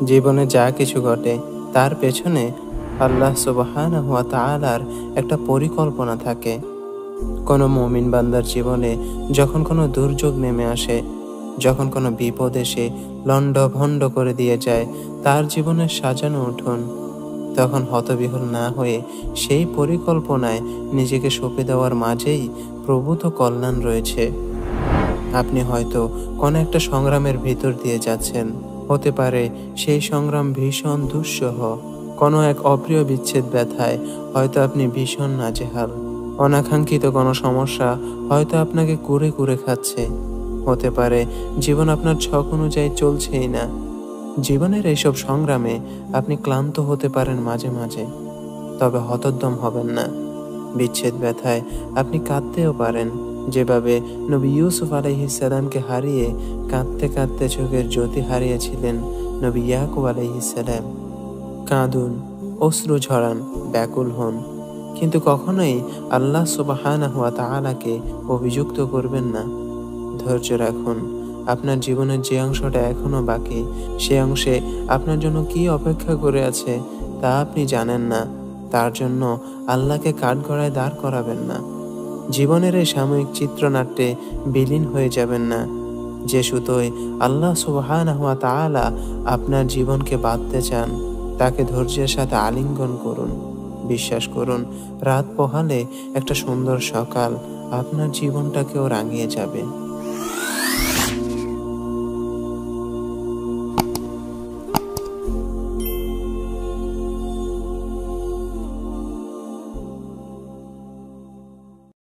জীবনে যা কিছু ঘটে তার পেছনে আল্লাহ সুবহানাহু ওয়া তাআলার একটা পরিকল্পনা থাকে। কোনো মুমিন বান্দার জীবনে যখন কোনো দুর্যোগ নেমে আসে, যখন কোনো বিপদ এসে লণ্ডভণ্ড করে দিয়ে যায় তার জীবনের সাজানো উঠোন, তখন হতবিহ্বল না হয়ে সেই পরিকল্পনায় নিজেকে সঁপে দেওয়ার মাঝেই প্রভূত কল্যাণ রয়েছে। আপনি হয়তো কোনো একটা সংগ্রামের ভিতর দিয়ে যাচ্ছেন। হতে পারে সেই সংগ্রাম ভীষণ দুঃসহ। কোনো এক অপ্রিয় বিচ্ছেদ ব্যথায় হয়তো আপনি ভীষণ নাজেহাল। অনাকাঙ্ক্ষিত কোনো সমস্যা হয়তো আপনাকে কুরে কুরে খাচ্ছে। হতে পারে জীবন আপনার ছক অনুযায়ী চলছেই না। জীবনের এইসব সংগ্রামে আপনি ক্লান্ত হতে পারেন মাঝে মাঝে, তবে হতোদ্যম হবেন না। বিচ্ছেদ ব্যথায় আপনি কাঁদতেও পারেন, যেভাবে নবী ইউসুফ আলাইহিস সালামকে হারিয়ে কাঁদতে কাঁদতে চোখের জ্যোতি হারিয়েছিলেন নবী ইয়াকুব আলাইহিস সালাম। কাঁদুন, অশ্রু ঝরান, ব্যাকুল হন, কিন্তু কখনোই আল্লাহ সুবহানাহু ওয়া তাআলাকে অভিযুক্ত করবেন না। ধৈর্য রাখুন। আপনার জীবনের যে অংশটা এখনো বাকি, সে অংশে আপনার জন্য কি অপেক্ষা করে আছে তা আপনি জানেন না। তার জন্য আল্লাহকে কাঠগড়ায় দাঁড় করাবেন না। জীবনের এই সাময়িক চিত্রনাট্যে বিলীন হয়ে যাবেন না। যে সুতোয় আল্লাহ সুবহানাহু ওয়া তাআলা আপনার জীবনকে বাঁধতে চান, তাকে ধৈর্যের সাথে আলিঙ্গন করুন। বিশ্বাস করুন, রাত পোহালে একটা সুন্দর সকাল আপনার জীবনটাকেও রাঙিয়ে যাবে।